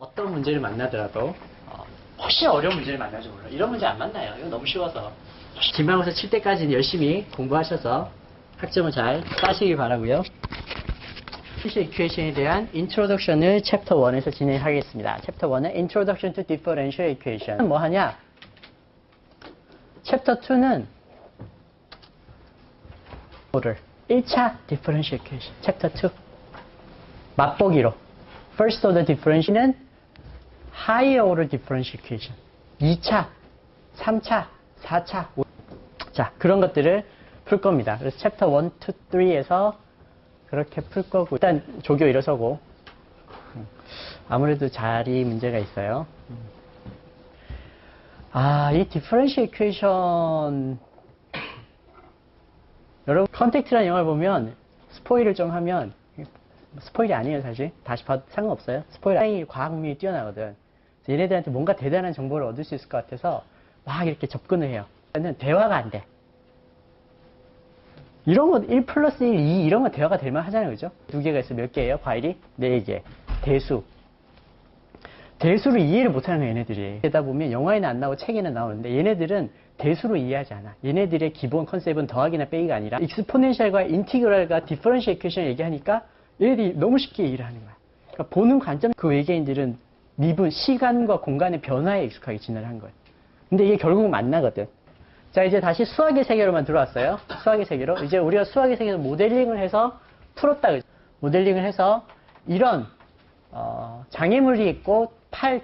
어떤 문제를 만나더라도 훨씬 어려운 문제를 만나지 몰라. 이런 문제 안 만나요. 이거 너무 쉬워서. 기말고사 칠 때까지는 열심히 공부하셔서 학점을 잘 따시길 바라고요. 디퍼런셜 이퀘이션에 대한 인트로덕션을 챕터 1에서 진행하겠습니다. 챕터 1은 Introduction to Differential Equation. 뭐 하냐? 챕터 2는 order 1차 Differential Equation. 챕터 2. 맛보기로. First order differential은 higher order differential equation. 2차, 3차, 4차, 5차. 자, 그런 것들을 풀 겁니다. 그래서 챕터 1, 2, 3에서 그렇게 풀 거고. 일단 조교 일어서고. 아무래도 자리 문제가 있어요. 이 differential equation. 여러분, 컨택트라는 영화를 보면 스포일을 좀 하면 스포일이 아니에요, 사실. 다시 봐도 상관없어요. 스포일 과학 능력이 뛰어나거든. 얘네들한테 뭔가 대단한 정보를 얻을 수 있을 것 같아서 막 이렇게 접근을 해요. 대화가 안 돼. 이런 거 1 플러스 1, 2 이런 거 대화가 될만 하잖아요. 그죠? 두 개가 있어. 몇 개예요? 과일이? 4개. 대수. 대수를 이해를 못하는 거예요, 얘네들이. 그러다 보면 영화에는 안 나오고 책에는 나오는데 얘네들은 대수로 이해하지 않아. 얘네들의 기본 컨셉은 더하기나 빼기가 아니라 익스포넨셜과 인티그랄과 디퍼런셜 이퀘이션 얘기하니까 얘네들이 너무 쉽게 이해를 하는 거야. 그러니까 보는 관점, 그 외계인들은 미분, 시간과 공간의 변화에 익숙하게 진화를 한 거예요. 근데 이게 결국은 만나거든. 자, 이제 다시 수학의 세계로만 들어왔어요. 수학의 세계로. 이제 우리가 수학의 세계에서 모델링을 해서 풀었다. 모델링을 해서 이런 장애물이 있고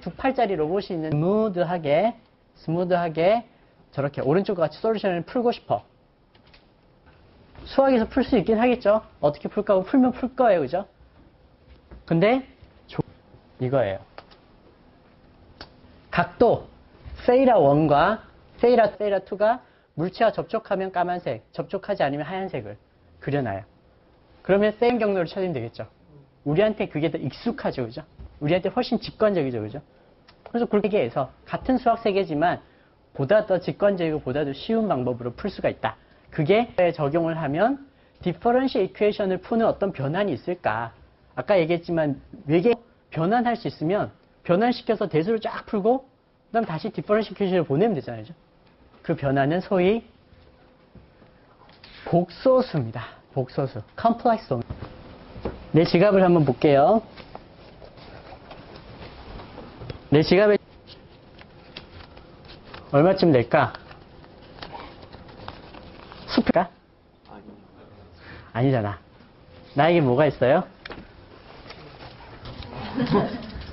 두 팔짜리 로봇이 있는 스무드하게 저렇게 오른쪽과 같이 솔루션을 풀고 싶어. 수학에서 풀 수 있긴 하겠죠. 어떻게 풀까 하고 풀면 풀 거예요. 그죠? 근데 이거예요. 각도 세이라 1과 세이라 2가 물체와 접촉하면 까만색, 접촉하지 않으면 하얀색을 그려놔요. 그러면 세임 경로를 찾으면 되겠죠. 우리한테 그게 더 익숙하죠. 그죠? 우리한테 훨씬 직관적이죠. 그죠? 그래서 그렇게 해서 같은 수학 세계지만 보다 더 직관적이고 보다 더 쉬운 방법으로 풀 수가 있다. 그게 적용을 하면 디퍼런셜 이퀘이션을 푸는 어떤 변환이 있을까? 아까 얘기했지만 외계 변환할 수 있으면 변환시켜서 대수를 쫙 풀고 그다음 다시 디퍼런셜 이퀘이션을 보내면 되잖아요. 그 변화는 소위 복소수입니다. 복소수. 컴플렉스. 내 지갑을 한번 볼게요. 내 지갑에 얼마쯤 될까? 수표가? 아니잖아. 나에게 뭐가 있어요?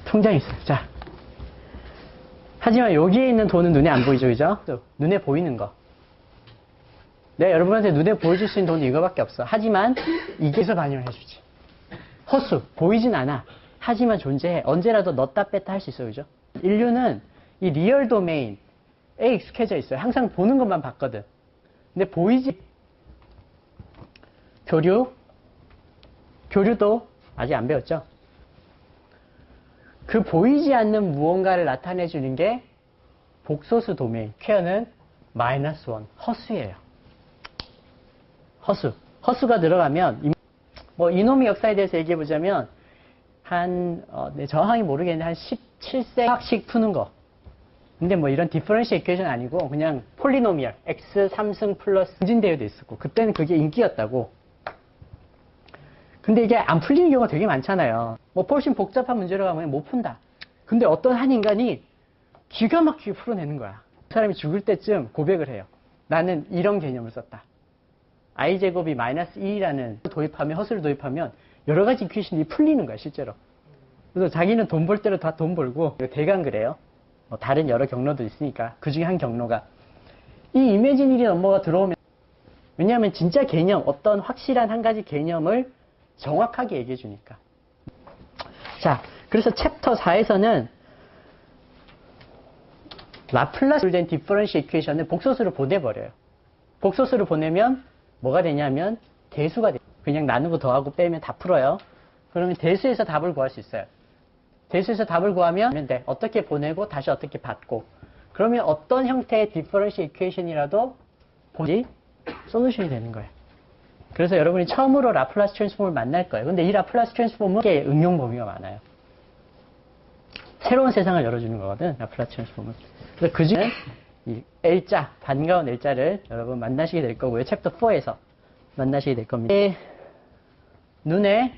통장이 있어요. 자. 하지만 여기에 있는 돈은 눈에 안 보이죠, 그죠? 눈에 보이는 거. 내가 여러분한테 눈에 보여줄 수 있는 돈이 이거밖에 없어. 하지만 이게서 반영을 해주지. 허수, 보이진 않아. 하지만 존재해. 언제라도 넣었다 뺐다 할 수 있어, 그죠? 인류는 이 리얼 도메인에 익숙해져 있어요. 항상 보는 것만 봤거든. 근데 보이지. 교류도 아직 안 배웠죠? 그 보이지 않는 무언가를 나타내주는 게 복소수 도메인, 퀘어는 -1, 허수예요. 허수가 들어가면, 이놈의 역사에 대해서 얘기해보자면, 정확히 모르겠는데, 한 17세학씩 푸는 거. 근데 이런 디퍼런셜 이퀘이션 아니고, 그냥 폴리노미얼, x 3승 플러스 승진대회도 있었고, 그때는 그게 인기였다고. 근데 이게 안 풀리는 경우가 되게 많잖아요. 훨씬 복잡한 문제로 가면 못 푼다. 근데 어떤 한 인간이 기가 막히게 풀어내는 거야. 그 사람이 죽을 때쯤 고백을 해요. 나는 이런 개념을 썼다. i제곱이 -1이라는 도입하면, 허수를 도입하면 여러 가지 이퀘이션이 풀리는 거야, 실제로. 그래서 자기는 돈 벌 대로 다 돈 벌고, 대강 그래요. 다른 여러 경로도 있으니까. 그 중에 한 경로가. 이 이매지너리 넘버가 들어오면, 왜냐하면 진짜 개념, 어떤 확실한 한 가지 개념을 정확하게 얘기해 주니까. 자, 그래서 챕터 4에서는 라플라스로 된 디퍼런셜 이퀘이션을 복소수로 보내버려요. 복소수로 보내면 뭐가 되냐면 대수가 돼요. 그냥 나누고 더하고 빼면 다 풀어요. 그러면 대수에서 답을 구할 수 있어요. 대수에서 답을 구하면 돼. 어떻게 보내고 다시 어떻게 받고. 그러면 어떤 형태의 디퍼런셜 이퀘이션이라도 솔루션이 되는 거예요. 그래서 여러분이 처음으로 라플라스 트랜스폼을 만날 거예요. 근데 이 라플라스 트랜스폼은 응용 범위가 많아요. 새로운 세상을 열어주는 거거든, 라플라스 트랜스폼은. 그래서 그 중에 이 L자, 반가운 L자를 여러분 만나시게 될 거고요. 챕터 4에서 만나시게 될 겁니다. 눈에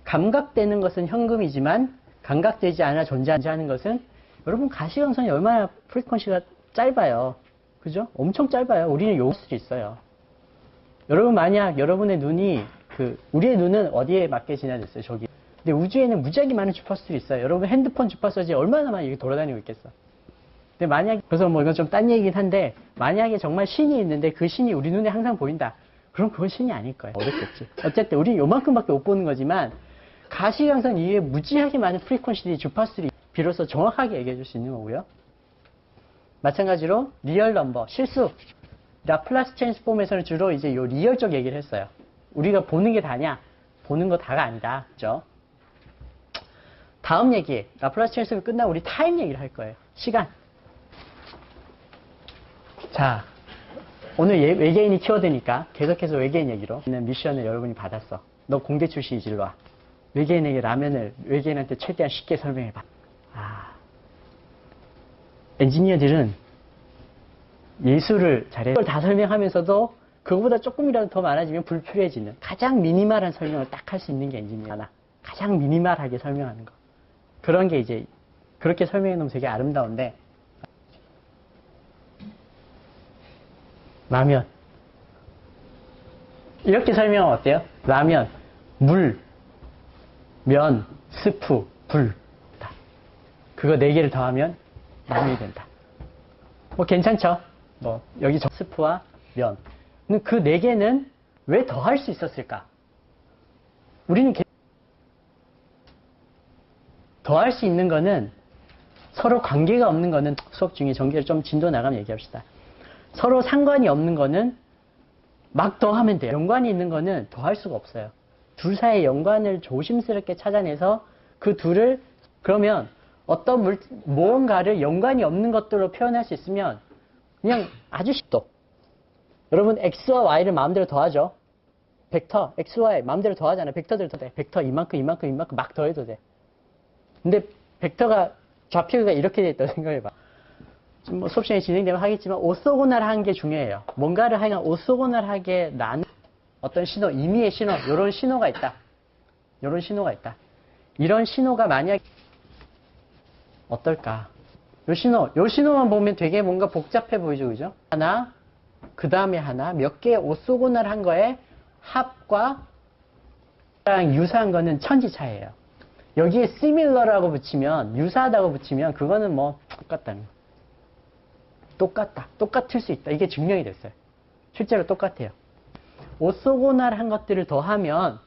감각되는 것은 현금이지만 감각되지 않아 존재하는 것은, 여러분 가시광선이 얼마나 프리퀀시가 짧아요. 그죠? 엄청 짧아요. 우리는 요구할 수도 있어요. 여러분 만약 여러분의 눈이 우리의 눈은 어디에 맞게 진화됐어요? 저기. 근데 우주에는 무지하게 많은 주파수들이 있어요. 여러분 핸드폰 주파수지 얼마나 많이 이렇게 돌아다니고 있겠어. 근데 만약, 그래서 뭐 이건 좀 딴 얘기긴 한데, 만약에 정말 신이 있는데 그 신이 우리 눈에 항상 보인다. 그럼 그건 신이 아닐 거예요. 어렵겠지. 어쨌든 우리 요만큼밖에 못 보는 거지만 가시광선 이외에 무지하게 많은 프리퀀시들이, 주파수들이 비로소 정확하게 얘기해 줄 수 있는 거고요. 마찬가지로 리얼 넘버, 실수. 라플라스 트랜스폼에서는 주로 이제 요 리얼적 얘기를 했어요. 우리가 보는 게 다냐? 보는 거 다가 아니다. 그죠? 다음 얘기, 라플라스 트랜스폼이 끝나고 우리 타임 얘기를 할 거예요. 시간. 자, 오늘 외계인이 키워드니까 계속해서 외계인 얘기로 미션을 여러분이 받았어. 너 공대 출신이지, 일로 와. 외계인에게 외계인한테 최대한 쉽게 설명해봐. 엔지니어들은 예술을 잘해. 그걸 다 설명하면서도 그거보다 조금이라도 더 많아지면 불필요해지는 가장 미니멀한 설명을 딱 할 수 있는 게 엔지니어나. 가장 미니멀하게 설명하는 거. 그런 게 이제, 그렇게 설명해 놓으면 되게 아름다운데, 라면. 이렇게 설명하면 어때요? 라면, 물, 면, 스프, 불. 그거 4개를 더하면 라면이 된다. 뭐 괜찮죠? 뭐 여기 스프와 면. 그 4개는 왜 더할 수 있었을까? 우리는 더할 수 있는 거는, 서로 관계가 없는 거는, 수업 중에 전개를 좀 진도 나가면 얘기합시다. 서로 상관이 없는 거는 막 더하면 돼요. 연관이 있는 거는 더할 수가 없어요. 둘 사이의 연관을 조심스럽게 찾아내서 그 둘을, 그러면 어떤 무언가를 연관이 없는 것들로 표현할 수 있으면 그냥 아주 쉽도. 여러분 X와 Y를 마음대로 더하죠. 벡터 X, Y 마음대로 더하잖아요. 벡터들 더해. 벡터 이만큼 막 더해도 돼. 근데 벡터가 좌표가 이렇게 돼 있다고 생각해봐. 지금 뭐 수업 시간이 진행되면 하겠지만 오소고널한 게 중요해요. 뭔가를 하여간 오소고널하게 나눈 어떤 신호, 의미의 신호, 이런 신호가 있다. 이런 신호가 있다. 이런 신호가 만약 어떨까? 요 신호만 보면 되게 뭔가 복잡해 보이죠, 그죠? 하나, 그 다음에 하나, 몇 개의 오소고널한 거에 합과 유사한 거는 천지차이예요. 여기에 similar라고 붙이면, 유사하다고 붙이면 그거는 뭐 똑같다는 거. 똑같다. 똑같을 수 있다. 이게 증명이 됐어요. 실제로 똑같아요. 오소고널한 것들을 더하면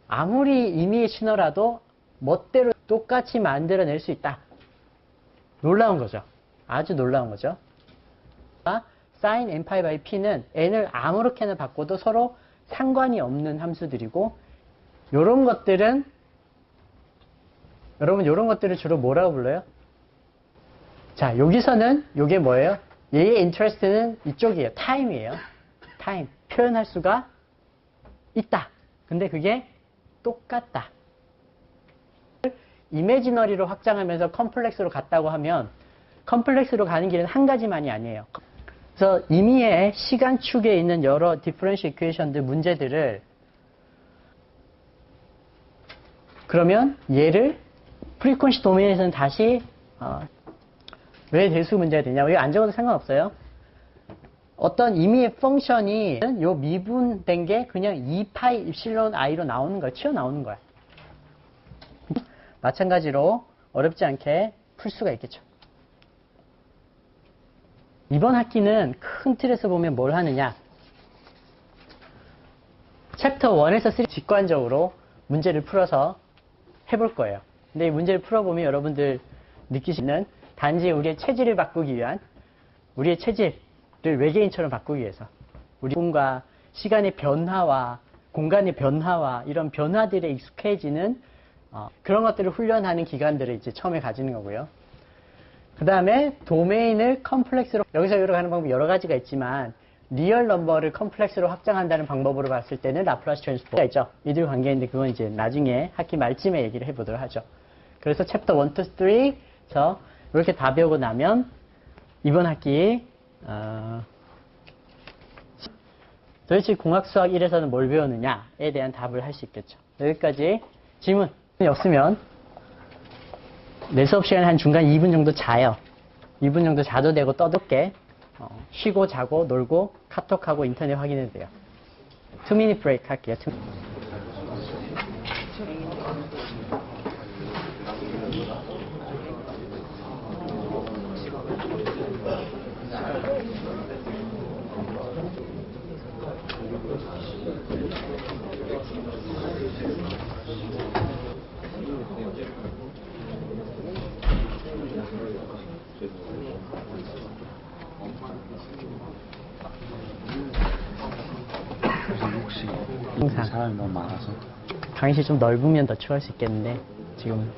아무리 의미의 신호라도 멋대로 똑같이 만들어낼 수 있다. 놀라운 거죠. 아주 놀라운 거죠. sin nπ by p는 n을 아무렇게나 바꿔도 서로 상관이 없는 함수들이고, 요런 것들은, 여러분 요런 것들을 주로 뭐라고 불러요? 자, 여기서는 요게 뭐예요? 얘의 interest는 이쪽이에요. time이에요. time. 표현할 수가 있다. 근데 그게 똑같다. 이미지너리로 확장하면서 컴플렉스로 갔다고 하면, 컴플렉스로 가는 길은 한 가지만이 아니에요. 그래서 임의의 시간축에 있는 여러 디퍼런셜 이퀘이션들 문제들을, 그러면 얘를 프리퀀시 도메인에서는 다시 왜 대수 문제가 되냐? 이거 안 적어도 상관없어요. 어떤 임의의 펑션이 요 미분된 게 그냥 2파이 입실론 i로 나오는 거야. 튀어나오는 거야. 마찬가지로 어렵지 않게 풀 수가 있겠죠. 이번 학기는 큰 틀에서 보면 뭘 하느냐? 챕터 1에서 3 직관적으로 문제를 풀어서 해볼 거예요. 근데 이 문제를 풀어보면 여러분들 느끼시는, 단지 우리의 체질을 바꾸기 위한, 우리의 체질을 외계인처럼 바꾸기 위해서, 우리 꿈과 시간의 변화와 공간의 변화와 이런 변화들에 익숙해지는 그런 것들을 훈련하는 기간들을 이제 처음에 가지는 거고요. 그 다음에 도메인을 컴플렉스로, 여기서 여기로 가는 방법이 여러 가지가 있지만, 리얼 넘버를 컴플렉스로 확장한다는 방법으로 봤을 때는 라플라스 트랜스폼이 있죠. 이들 관계인데 그건 이제 나중에 학기 말쯤에 얘기를 해보도록 하죠. 그래서 챕터 1, 2, 3 그래서 이렇게 다 배우고 나면 이번 학기 도대체 공학 수학 1에서는 뭘 배우느냐에 대한 답을 할 수 있겠죠. 여기까지 질문이 없으면 내 수업 시간에 한 중간 2분 정도 자요. 2분 정도 자도 되고 떠도 게 쉬고 자고 놀고 카톡하고 인터넷 확인해도 돼요. 2minute break 할게요. 항상 사람이 너무 많아서 강의실 좀 넓으면 더 추가할 수 있겠는데 지금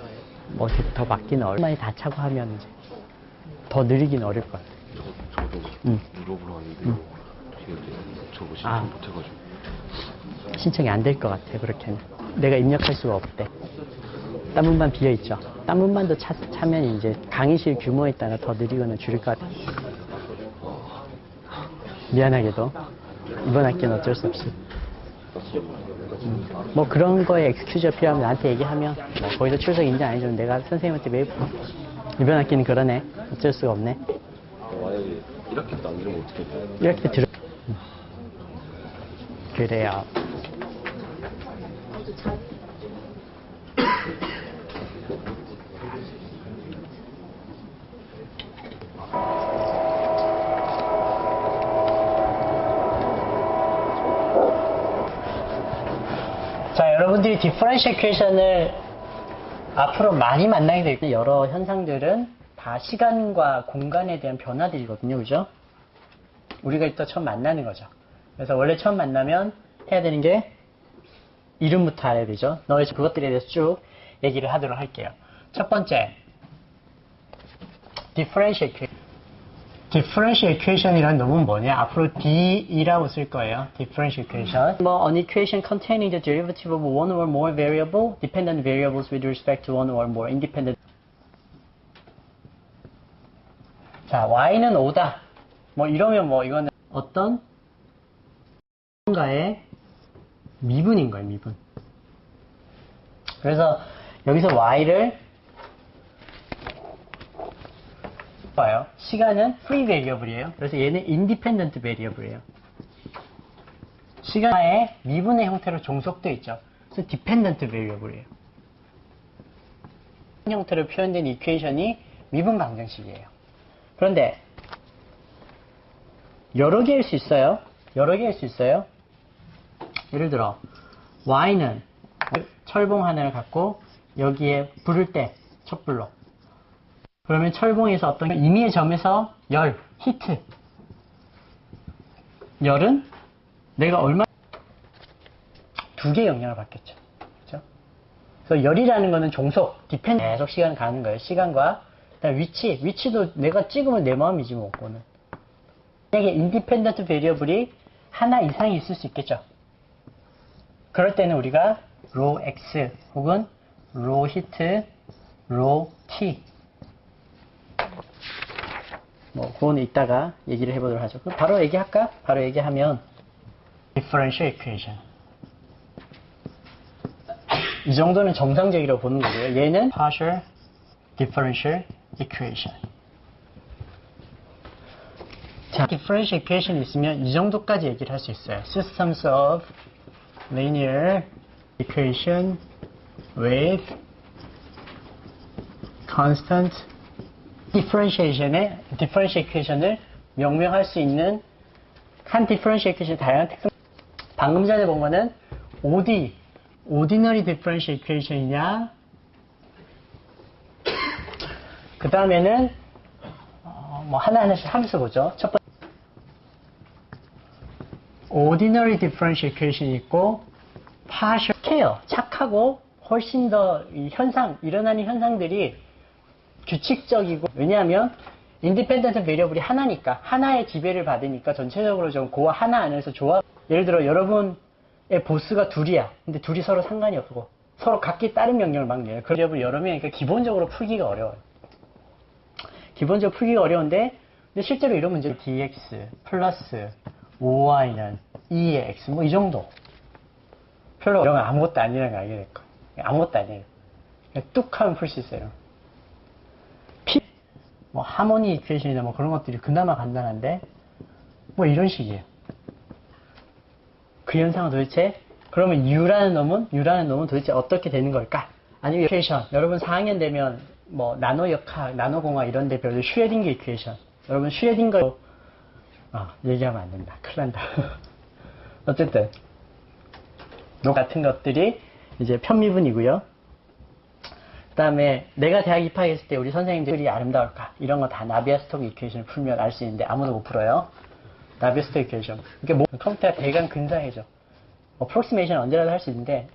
뭐 더 막기는 많이 다 차고 하면 이제 더 느리긴 어려울 것 같아요. 저도 유럽으로 왔는데 저거 신청 못해가지고 신청이 안 될 것 같아요. 그렇게는 내가 입력할 수가 없대. 딴 문반 비어 있죠. 딴 문반도 차면 이제 강의실 규모에 따라 더 느리거나 줄일 것 같아요. 미안하게도 이번 학기는 어쩔 수 없이 뭐 그런 거에 엑스큐즈가 필요하면 나한테 얘기하면 뭐 거기서 출석 인정 안 해주면 내가 선생님한테 매일 이번 학기는 그러네. 어쩔 수가 없네. 만약에 1학기 때 안 들으면 어떻게 해요? 이렇게 들어 그래요. 자, 여러분들이 디퍼런셜 이퀘이션을 앞으로 많이 만나게 될 때 여러 현상들은 다 시간과 공간에 대한 변화들이거든요. 그죠? 우리가 이따 처음 만나는 거죠. 그래서 원래 처음 만나면 해야 되는 게 이름부터 알아야 되죠. 너의 그것들에 대해서 쭉 얘기를 하도록 할게요. 첫 번째, differential equation. differential equation이란 놈은 뭐냐? 앞으로 DE라고 쓸 거예요. differential equation. 뭐 an equation containing the derivative of one or more variable, dependent variables with respect to one or more independent. 자, y는 5다. 뭐 이러면 뭐 이거는 어떤 뭔가의 미분인 거예요, 미분. 그래서 여기서 y를 봐요. 시간은 free variable이에요. 그래서 얘는 independent variable이에요. 시간의 미분의 형태로 종속되어 있죠. 그래서 dependent variable이에요. 형태로 표현된 이퀘이션이 미분 방정식이에요. 그런데 여러 개일 수 있어요. 여러 개일 수 있어요. 예를 들어 y는 철봉 하나를 갖고 여기에 불을 때 촛불로 그러면 철봉에서 어떤 임의의 점에서 열, 히트 열은 내가 얼마 두 개의 영향을 받겠죠. 그렇죠? 그래서 열이라는 거는 종속, 디펜드 계속 시간 가는 거예요. 시간과 그다음 위치도 내가 찍으면 내 마음이지 뭐 그거는. 만약에 인디펜던트 베리어블이 하나 이상이 있을 수 있겠죠. 그럴 때는 우리가 로 x 혹은 로 히트, 로 t 뭐 그거는 이따가 얘기를 해보도록 하죠. 그럼 바로 얘기할까? 바로 얘기하면 differential equation 이 정도는 정상적이라고 보는 거고요. 얘는 partial differential equation. 자, differential equation 있으면 이 정도까지 얘기를 할 수 있어요. Systems of linear equation with constant differentiation의 differential equation을 명명할 수 있는 한 differential equation의 다양한 특성. 방금 전에 본 거는 OD, ordinary differential equation이냐, 그 다음에는 뭐 하나하나씩 함수 보죠. 첫 번째 ordinary differential equation이 있고 partial scale, 착하고 훨씬 더 이 현상, 일어나는 현상들이 규칙적이고, 왜냐하면 independent variable이 하나니까, 하나의 지배를 받으니까 전체적으로 좀 그 하나 안에서 조합. 예를 들어 여러분의 보스가 둘이야. 근데 둘이 서로 상관이 없고 서로 각기 다른 명령을 막 내요. 그 variable 여러 명이니까 기본적으로 풀기가 어려워요. 기본적으로 풀기가 어려운데, 근데 실제로 이런 문제, dx 플러스 5y는 2의 x, 뭐 이 정도. 별로 이런 건 아무것도 아니라는 걸 알게 될 거예요. 아무것도 아니에요. 그냥 뚝 하면 풀 수 있어요. 뭐 하모니 이퀘이션이나 뭐 그런 것들이 그나마 간단한데, 뭐 이런 식이에요. 그 현상은 도대체, 그러면 U라는 놈은 도대체 어떻게 되는 걸까? 아니면 이퀘이션. 여러분 4학년 되면 뭐 나노역학, 나노공학 이런 데 배우는 슈레딩거 이퀘이션. 여러분 슈레딩거, 얘기하면 안 된다. 큰일 난다. 어쨌든. 같은 것들이 이제 편미분이고요. 그 다음에 내가 대학 입학했을 때 우리 선생님들이 아름다울까? 이런 거 다 나비아-스톡 이퀘이션을 풀면 알 수 있는데 아무도 못 풀어요. 나비아-스톡 이퀘이션. 이게 뭐 컴퓨터가 대강 근사해져. 어프로시메이션 언제라도 할 수 있는데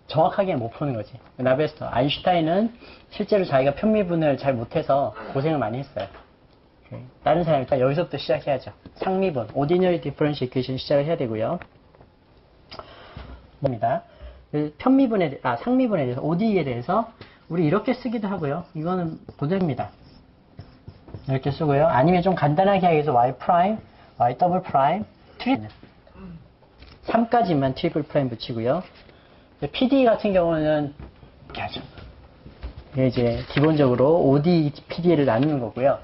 정확하게는 못 푸는 거지. 나비아-스톡. 아인슈타인은 실제로 자기가 편미분을 잘 못해서 고생을 많이 했어요. 다른 사람이 여기서부터 시작해야죠. 상미분, ordinary differential equation 시작을 해야 되고요. 뭡니다. 상미분에 대해서, ODE에 대해서 우리 이렇게 쓰기도 하고요. 이거는 고정입니다. 이렇게 쓰고요. 아니면 좀 간단하게 하기 위해서 y 프라임, y 더블 프라임, 트리플 3까지만 트리플 프라임 붙이고요. PD 같은 경우는 이렇게 하죠. 이게 이제 기본적으로 ODE, PD를 나누는 거고요.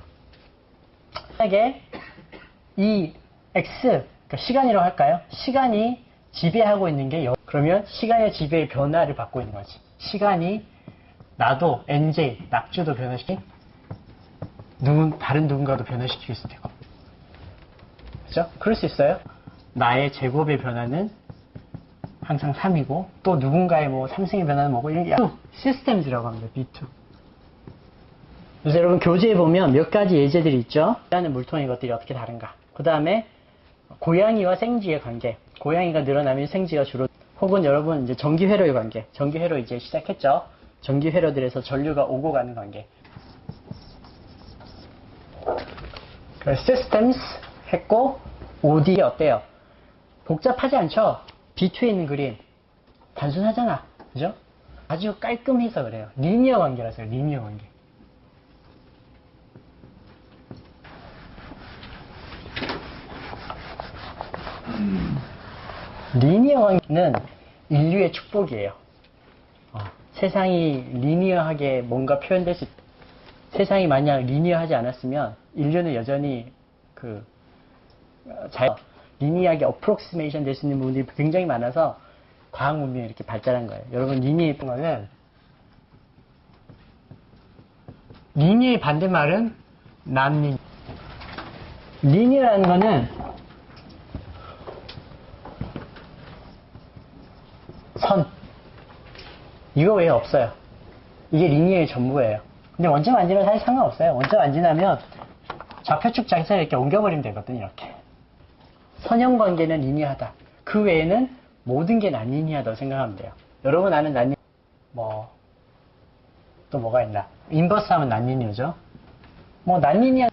만약에 이 x, 그러니까 시간이라고 할까요? 시간이 지배하고 있는 게 그러면 시간의 지배의 변화를 받고 있는 거지. 시간이 나도 NJ, 낙주도 변화시키고 다른 누군가도 변화시킬 수도 있고. 그죠? 그럴 수 있어요. 나의 제곱의 변화는 항상 3이고 또 누군가의 뭐 3승의 변화는 뭐고 이게 시스템즈라고 합니다. B2. 그래서 여러분 교재에 보면 몇 가지 예제들이 있죠. 일단은 물통의 것들이 어떻게 다른가. 그 다음에 고양이와 생쥐의 관계. 고양이가 늘어나면 생쥐가 줄어. 혹은 여러분 이제 전기회로의 관계. 전기회로 이제 시작했죠. 전기회로들에서 전류가 오고 가는 관계. 그래서 systems 했고 OD 어때요? 복잡하지 않죠? B2에 있는 그림 단순하잖아. 그죠? 아주 깔끔해서 그래요. 리니어 관계라서요. 리니어 관계. 리니어 관계는 인류의 축복이에요. 세상이 리니어하게 뭔가 표현될 수, 세상이 만약 리니어하지 않았으면 인류는 여전히 리니어하게 어프록시메이션 될 수 있는 부분들이 굉장히 많아서 과학 문명이 이렇게 발달한 거예요. 여러분 리니어의 거는 리니어의 반대말은 난리니어. 리니어라는 거는 선. 이거 외에 없어요. 이게 리니어의 전부예요. 근데 원점 안 지나면 사실 상관없어요. 원점 안 지나면 좌표축 장선을 이렇게 옮겨버리면 되거든요. 이렇게. 선형 관계는 리니어하다. 그 외에는 모든 게 난리니어하다고 생각하면 돼요. 여러분 아는 난리니어, 또 뭐가 있나? 인버스 하면 난리니어죠. 난리니어.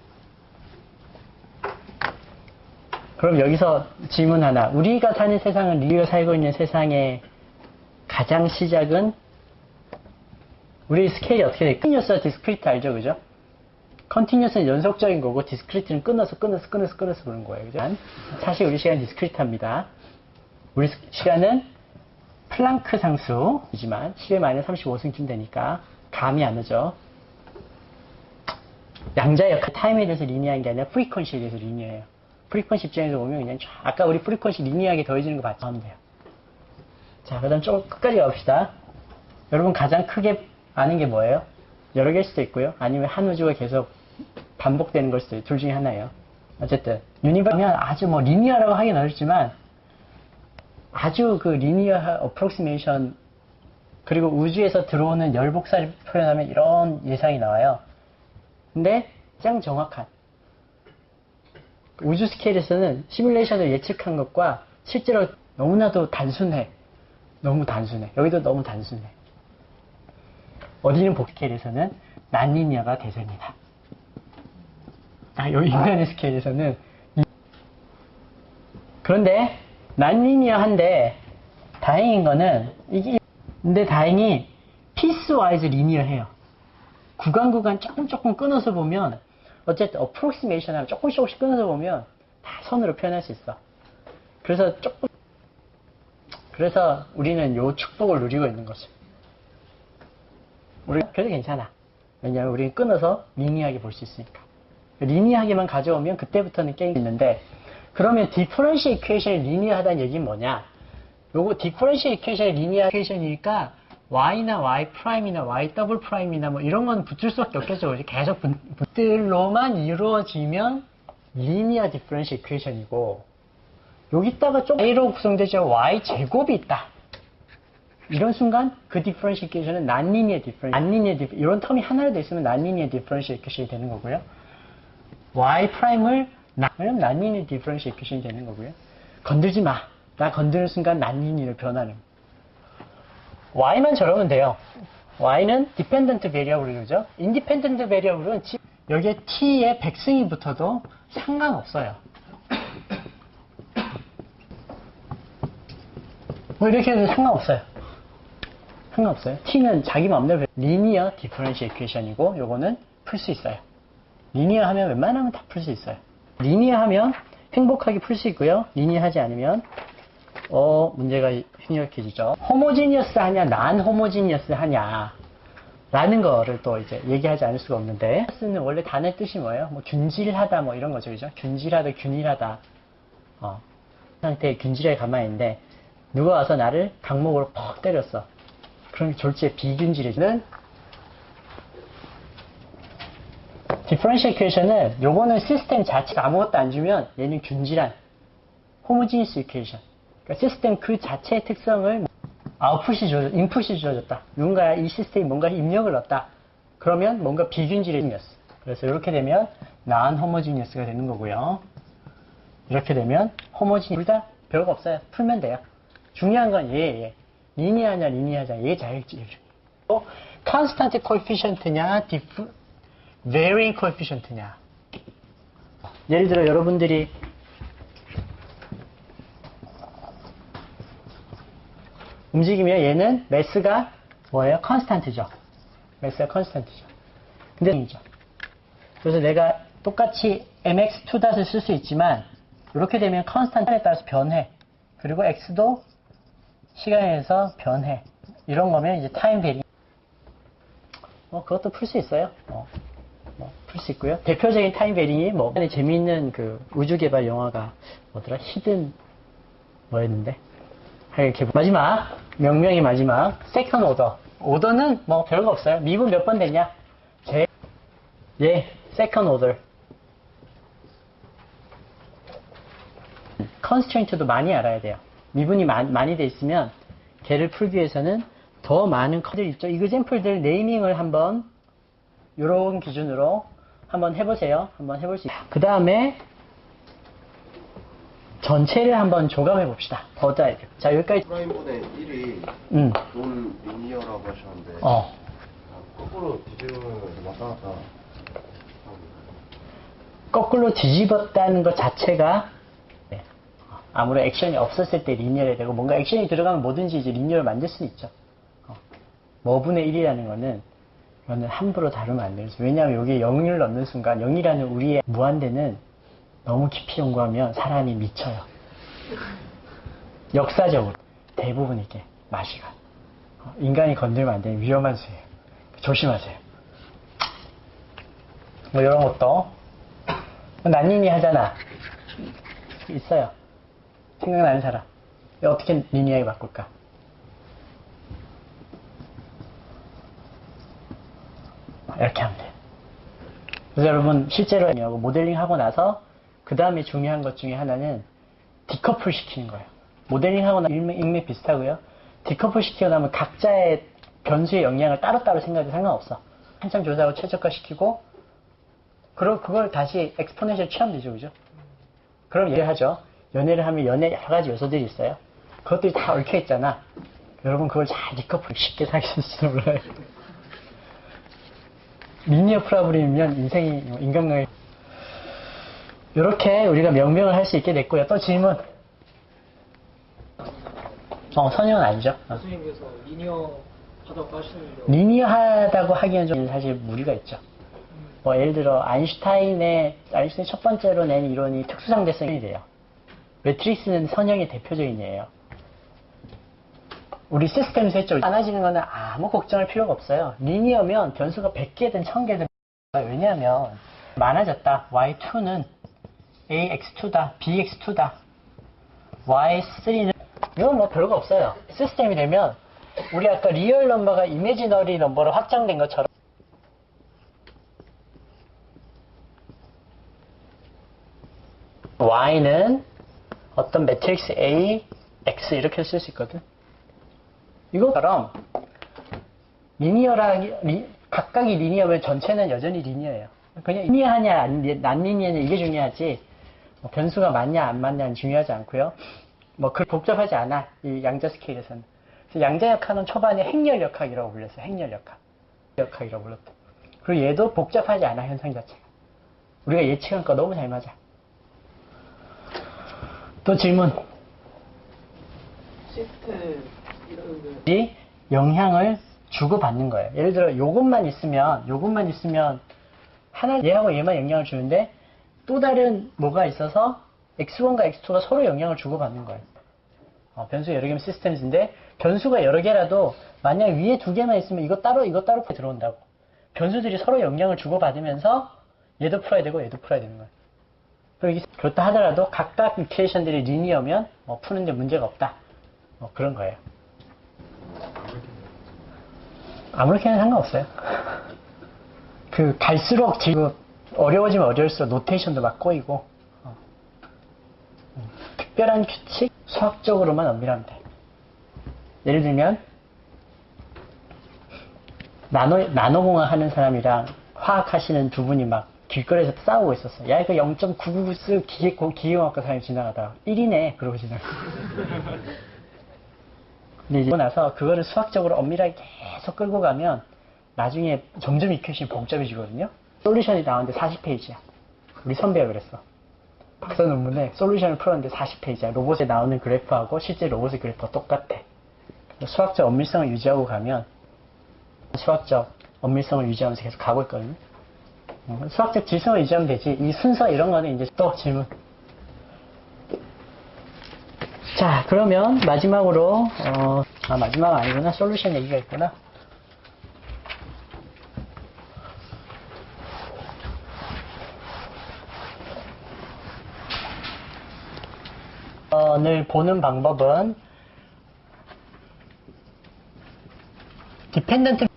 그럼 여기서 질문 하나. 우리가 사는 세상은 우리가 살고 있는 세상의 가장 시작은 우리 스케일이 어떻게 돼요? 컨티뉴어스와 디스크리트 알죠? 그죠? 컨티뉴어스는 연속적인 거고 디스크리트는 끊어서 그런 거예요. 그죠? 사실 우리 시간은 디스크리트합니다. 우리 시간은 플랑크 상수이지만 10의 -35승쯤 되니까 감이 안 오죠. 양자역학 타임에 대해서 리니어한 게 아니라 프리퀀시에 대해서 리니어예요. 프리퀀시 입장에서 보면 그냥 아까 우리 프리퀀시 리니어하게 더해지는 거 봤죠? 하면 돼요. 자, 그 다음 좀 끝까지 가봅시다. 여러분 가장 크게 아는 게 뭐예요? 여러 개일 수도 있고요. 아니면 한 우주가 계속 반복되는 걸 수도 있어요. 둘 중에 하나예요. 어쨌든 유니버스면 아주 리니어라고 하긴 어렵지만 아주 그 리니어 어프록시메이션 그리고 우주에서 들어오는 열 복사를 표현하면 이런 예상이 나와요. 근데 가장 정확한 우주 스케일에서는 시뮬레이션을 예측한 것과 실제로 너무나도 단순해. 너무 단순해. 여기도 너무 단순해. 어디는 스케일에서는 난리니어가 대세입니다. 여기 인간의 스케일에서는 그런데 난리니어한데 다행인 거는 근데 다행히 피스와이즈 리니어해요. 구간 조금 끊어서 보면 어쨌든 approximation 하면 조금씩 끊어서 보면 다 선으로 표현할 수 있어. 그래서 우리는 요 축복을 누리고 있는 거죠. 그래도 괜찮아. 왜냐하면 우리는 끊어서 리니어하게 볼 수 있으니까. 리니어하게만 가져오면 그때부터는 게임이 있는데, 그러면 디퍼런셜 이퀘이션이 리니어하다는 얘기는 뭐냐? 요거 디퍼런셜 이퀘이션이 리니어 이퀘이션이니까 y나 y 프라임이나 y 더블 프라임이나 뭐 이런 건 붙을 수밖에 없겠죠. 계속 붙들로만 이루어지면 리니어 디퍼런셜 이퀘이션이고, 여기다가 좀 y로 구성되죠. y 제곱이 있다. 이런 순간 그 디퍼런셜 이퀘이션은 난리니어 디퍼런셜, 이런 텀이 하나로 돼 있으면 난리니어 디퍼런셜 이퀘이션이 되는 거고요. y 프라임을 난리니어 디퍼런셜 이퀘이션이 되는 거고요. 건들지 마. 나 건드는 순간 난리니어로 변하는. y만 저러면 돼요. y는 디펜던트 베리어블이죠. 인디펜던트 베리어블은 여기에 t에 백승이 붙어도 상관없어요. 뭐 이렇게 해도 상관없어요. t는 자기 마음대로 리니어 디퍼런셜 이퀘이션이고, 요거는 풀 수 있어요. 리니어 하면 웬만하면 다 풀 수 있어요. 리니어 하면 행복하게 풀 수 있고요. 리니어 하지 않으면 문제가 심각해지죠. 호모지니어스 하냐, 난 호모지니어스 하냐 라는 거를 또 이제 얘기하지 않을 수가 없는데, 쓰는 원래 단어의 뜻이 뭐예요? 뭐 균질하다 뭐 이런 거죠. 그죠? 균질하다, 균일하다. 상태에 균질하게 가만히 있는데 누가 와서 나를 강목으로 퍽 때렸어. 그럼 졸지에 비균질해지는 디퍼런셜 이퀘이션은, 요거는 시스템 자체가 아무것도 안 주면 얘는 균질한 호모지니스 이퀘이션. 그러니까 시스템 그 자체의 특성을 인풋이 주어졌다. 누군가 이 시스템이 뭔가 입력을 넣었다. 그러면 뭔가 비균질해졌어. 그래서 이렇게 되면 non homogeneous가 되는 거고요. 이렇게 되면 homogeneous. 둘 다 별거 없어요. 풀면 돼요. 중요한 건 얘. 리니어하냐 리니어하냐 얘 자율주의. constant coefficient냐 varying coefficient냐. 예를 들어 여러분들이 움직이면 얘는 매스가 뭐예요? 컨스탄트죠. 매스가 컨스탄트죠. 근데 그래서 내가 똑같이 mx2닷을 쓸 수 있지만 이렇게 되면 컨스탄트에 따라서 변해. 그리고 x도 시간에서 변해. 이런 거면 이제 타임 베리. 그것도 풀 수 있어요. 풀 수 있고요. 대표적인 타임 베리이 재미있는 그 우주 개발 영화가 뭐더라? 히든 뭐였는데? 이렇게 마지막 명명의 마지막 세컨 오더. 오더는 뭐 별거 없어요. 미분 몇 번 됐냐? 세컨 오더. 컨스트레인트도 많이 알아야 돼요. 미분이 많이 돼 있으면 걔를 풀기 위해서는 더 많은 컷들 있죠. 이그젠플들 네이밍을 한번 이런 기준으로 한번 해보세요. 한번 해볼 수 있어요. 그 다음에 전체를 한번 조감해 봅시다. 더자이드. 자, 여기까지. 프라임분의 1이 논 리니어라고 하셨는데 거꾸로 뒤집으면 왔다 갔다 거꾸로 뒤집었다는 것 자체가 아무런 액션이 없었을 때 리니어가 되고, 뭔가 액션이 들어가면 뭐든지 이제 리니어를 만들 수 있죠. 뭐분의 1이라는 거는 이거는 함부로 다루면 안 돼요. 왜냐하면 여기에 0을 넣는 순간 0이라는 우리의 무한대는 너무 깊이 연구하면 사람이 미쳐요. 역사적으로 대부분 이게 맛이 가. 인간이 건들면 안 되는 위험한 수예요. 조심하세요. 뭐 이런 것도 난리니 하잖아. 있어요. 생각나는 사람. 어떻게 리니어하게 바꿀까? 이렇게 하면 돼요. 그래서 여러분 실제로 모델링 하고 나서 그 다음에 중요한 것 중에 하나는 디커플 시키는 거예요. 모델링 하고 나면 인맥 비슷하고요. 디커플 시키고 나면 각자의 변수의 영향을 따로따로 생각해도 상관없어. 한참 조사하고 최적화 시키고, 그리고 그걸 다시 엑스포넨셜 취하면 되죠. 그럼 얘기하죠. 연애를 하면 연애 여러 가지 요소들이 있어요. 그것들이 다 얽혀 있잖아. 여러분 그걸 잘 디커플 쉽게 사귀실지 몰라요. 리니어 프라블이면 인생이 인간관계. 이렇게 우리가 명명을 할 수 있게 됐고요. 또 질문. 선영은 아니죠. 교수님께서 리니어 하다고 하시는데 리니어 하다고 하기에는 좀 사실 무리가 있죠. 뭐 예를 들어 아인슈타인이 첫 번째로 낸 이론이 특수상대성이 돼요. 매트릭스는 선형의 대표적인 예예요. 우리 시스템에서 했죠. 많아지는 거는 아무 걱정할 필요가 없어요. 리니어면 변수가 100개든 1000개든 왜냐하면 많아졌다. y2는 ax2다, bx2다, y3는 이건 뭐 별거 없어요. 시스템이 되면 우리 아까 리얼 넘버가 이미지너리 넘버로 확장된 것처럼 y는 어떤 매트릭스 a, x 이렇게 쓸 수 있거든. 이거처럼 각각이 리니어면 전체는 여전히 리니어예요. 그냥 리니어하냐 안 리니어냐 이게 중요하지 뭐 변수가 맞냐 안 맞냐는 중요하지 않고요. 뭐 그 복잡하지 않아 이 양자 스케일에서는. 그래서 양자역학은 초반에 행렬역학이라고 불렸어요. 행렬역학이라고 불렀다. 그리고 얘도 복잡하지 않아 현상 자체가. 우리가 예측한 거 너무 잘 맞아. 또 질문. 시스템 이 영향을 주고받는 거예요. 예를 들어 요것만 있으면 하나 얘하고 얘만 영향을 주는데 또 다른 뭐가 있어서 x1과 x2가 서로 영향을 주고받는 거예요. 변수가 여러 개면 시스템인데 변수가 여러 개라도 만약 위에 두 개만 있으면 이거 따로 들어온다고. 변수들이 서로 영향을 주고받으면서 얘도 풀어야 되고 얘도 풀어야 되는 거예요. 그리고 그렇다 하더라도 각각 이퀘이션들이 리니어면 푸는데 문제가 없다. 그런 거예요. 아무렇게나 상관없어요. 갈수록 지금 어려워지면 어려울수록 노테이션도 막 꼬이고, 특별한 규칙, 수학적으로만 엄밀하면 돼. 예를 들면, 나노공학 하는 사람이랑 화학 하시는 두 분이 막 길거리에서 싸우고 있었어. 야, 이거 0.999 기계공학과 사람이 지나가다가 1이네. 그러고 지나가. 근데 이제 나서 그거를 수학적으로 엄밀하게 계속 끌고 가면 나중에 점점 이퀘이션이 복잡해지거든요. 솔루션이 나오는데 40페이지야. 우리 선배가 그랬어. 박사 논문에 솔루션을 풀었는데 40페이지야. 로봇에 나오는 그래프하고 실제 로봇의 그래프가 똑같아. 수학적 엄밀성을 유지하고 가면 수학적 엄밀성을 유지하면서 계속 가고 있거든요. 수학적 질성을 유지하면 되지. 이 순서 이런 거는 이제 또 질문. 자, 그러면 마지막으로 마지막 아니구나. 솔루션 얘기가 있구나. 늘 보는 방법은 디펜던트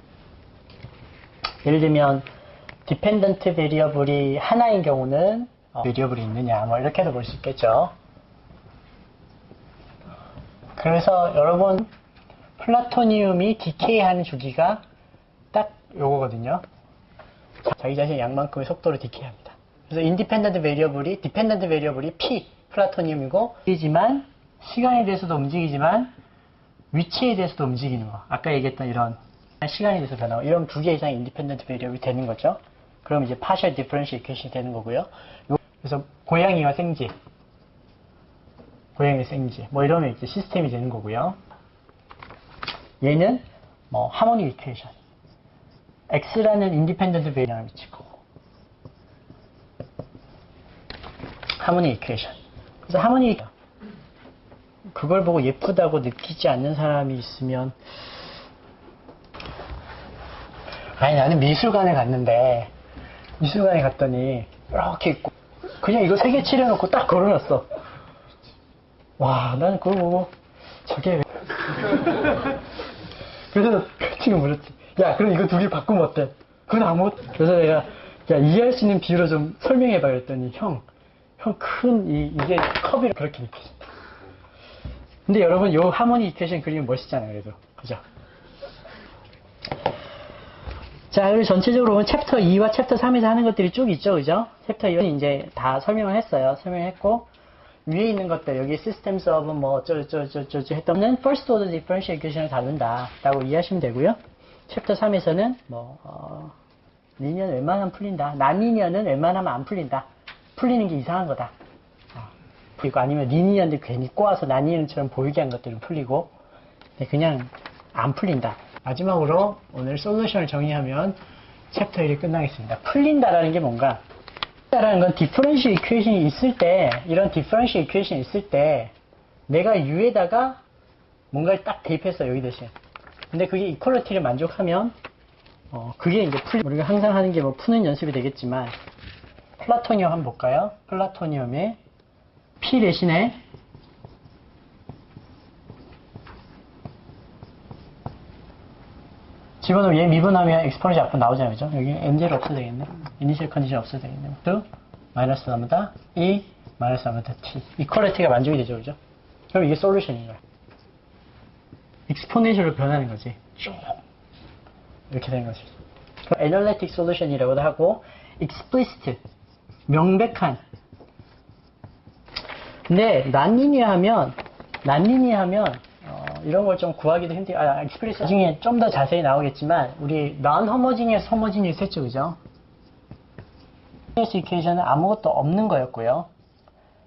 예를 들면 디펜던트 베리어블이 하나인 경우는 베리어블이 있느냐 뭐 이렇게도 볼 수 있겠죠. 그래서 여러분 플라토니움이 디케이하는 주기가 딱 요거거든요. 자기 자신의 양만큼의 속도로 디케이합니다. 그래서 인디펜던트 베리어블이 디펜던트 베리어블이 P 플라토니움이고 움직이지만 시간에 대해서도 움직이지만 위치에 대해서도 움직이는 거. 아까 얘기했던 이런 시간에 대해서 변하고 이런 두 개 이상의 인디펜던트 베리어블이 되는 거죠. 그럼 이제 파셜 디퍼런셜 이퀘이션이 되는 거고요. 그래서 고양이와 생쥐 뭐 이러면 이제 시스템이 되는 거고요. 얘는 뭐 하모닉 이퀘이션. X라는 인디펜던트 베리어블을 미치고 하모닉 이퀘이션. 그래서 하모닉 그걸 보고 예쁘다고 느끼지 않는 사람이 있으면 아니 나는 미술관에 갔는데 미술관에 갔더니 이렇게 있고 그냥 이거 3개 칠해놓고 딱 걸어놨어. 와 나는 그걸 보고 저게 왜 그래서 그 친구 물었지. 야 그럼 이거 2개 바꾸면 어때? 그건 아무것도. 그래서 내가 야 이해할 수 있는 비유로 좀 설명해봐 그랬더니 형 큰 이게 컵이 그렇게 느껴진다. 근데 여러분 요 하모닉 이퀘이션 그리면 멋있잖아요. 그래도 그죠? 자, 그리고 전체적으로 보면 챕터 2와 챕터 3에서 하는 것들이 쭉 있죠, 그죠? 챕터 2는 이제 다 설명을 했어요. 설명했고, 위에 있는 것들, 여기 systems of 뭐 어쩌저쩌저쩌 했던 first order differential equation을 다룬다. 라고 이해하시면 되고요. 챕터 3에서는 리니어는 웬만하면 풀린다. 난리니어는 웬만하면 안 풀린다. 풀리는 게 이상한 거다. 그리고 아니면 리니어인데 괜히 꼬아서 난리니어처럼 보이게 한 것들은 풀리고, 그냥 안 풀린다. 마지막으로 오늘 솔루션을 정의하면 챕터 1이 끝나겠습니다. 풀린다라는 게 뭔가? 풀린다라는 건 디퍼런셜 이퀘이션이 있을 때, 이런 디퍼런셜 이퀘이션이 있을 때 내가 U에다가 뭔가를 딱 대입했어, 여기 대신. 근데 그게 이퀄리티를 만족하면 그게 이제 우리가 항상 하는 게 뭐 푸는 연습이 되겠지만, 플라토니엄 한번 볼까요? 플라토니엄의 P 대신에 집어넣으면 얘 미분하면 엑스포넨셜 앞으로 나오잖아요. 그죠? 여기 m0 없어도 되겠네. 이니셜 컨디션 없어도 되겠네. 또 마이너스 나무다 E 마이너스 나무다 T. 이퀄리티가 만족이 되죠. 그죠? 그럼 이게 솔루션인 거야. 엑스포넨셜로 변하는 거지. 쭉 이렇게 되는 거지. 애널리틱 솔루션이라고도 하고 explicit 명백한. 근데 난리니하면 이런 걸 좀 구하기도 힘들어. explicit 나중에 좀 더 자세히 나오겠지만 우리 non-homogeneous, homogeneous 했죠, 그죠? homogeneous equation은 아무것도 없는 거였고요.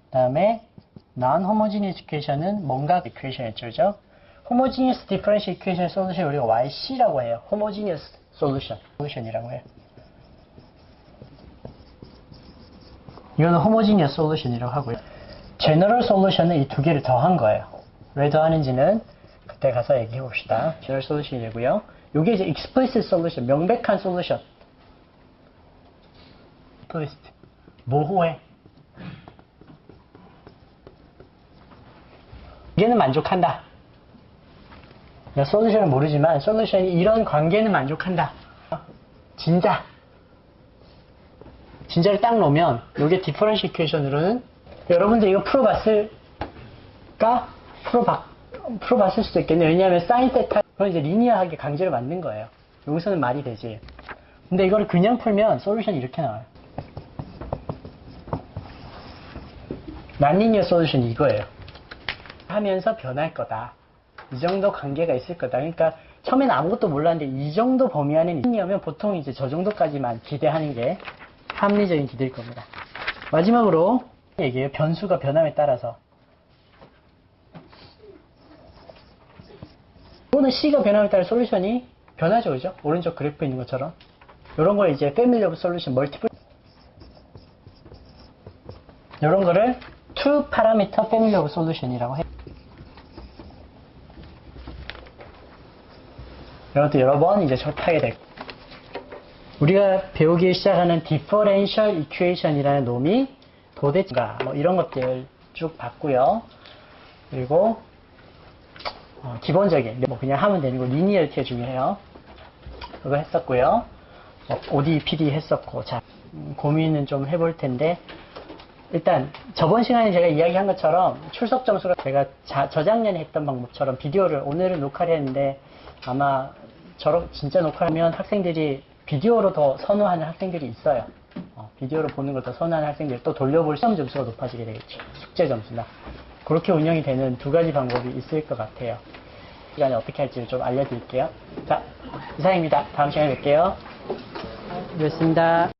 그 다음에 non-homogeneous equation은 뭔가 equation이었죠, 그죠? homogeneous differential equation solution 우리가 YC라고 해요. homogeneous solution이라고 해요. 이거는 homogeneous solution이라고 하고요. general solution은 이 두 개를 더한 거예요. 왜 더하는지는 그때 가서 얘기해 봅시다. general solution이 되고요. 이게 이제 explicit solution, 명백한 solution. explicit, 모호해. 얘는 만족한다. 솔루션을 모르지만 솔루션이 이런 관계는 만족한다. 진짜를 딱 놓으면 이게 디퍼런셜 이퀘이션으로는 여러분들 이거 풀어봤을 수도 있겠네요. 왜냐하면 사인 세타 그건 이제 리니어하게 강제로 만든 거예요. 여기서는 말이 되지. 근데 이걸 그냥 풀면 솔루션이 이렇게 나와요. 난리니어 솔루션이 이거예요. 하면서 변할 거다. 이 정도 관계가 있을 거다. 그러니까 처음에는 아무것도 몰랐는데 이 정도 범위 안에 있냐면 보통 이제 저 정도까지만 기대하는 게 합리적인 기대일 겁니다. 마지막으로 얘기해요. 변수가 변함에 따라서. 이거는 C가 변함에 따라 솔루션이 변하죠, 그죠? 오른쪽 그래프 있는 것처럼. 이런 걸 이제 패밀리 오브 솔루션 멀티플. 이런 거를 2 파라미터 패밀리 오브 솔루션이라고 해요. 이것도 여러 번 이제 접하게 되고. 우리가 배우기 시작하는 differential equation이라는 놈이 도대체가 뭐 이런 것들 쭉 봤고요. 그리고 기본적인 뭐 그냥 하면 되는 거 리니어리티가 중요해요. 그거 했었고요. OD, PD 했었고. 자, 고민은 좀 해볼 텐데 일단 저번 시간에 제가 이야기한 것처럼 출석 점수가 제가 저작년에 했던 방법처럼 비디오를 오늘은 녹화를 했는데 아마 진짜 녹화를 하면 학생들이 비디오로 더 선호하는 학생들이 있어요. 비디오로 보는 걸 더 선호하는 학생들 또 돌려볼 시험 점수가 높아지게 되겠죠. 숙제 점수나. 그렇게 운영이 되는 두 가지 방법이 있을 것 같아요. 시간에 어떻게 할지를 좀 알려드릴게요. 자, 이상입니다. 다음 시간에 뵐게요. 그렇습니다.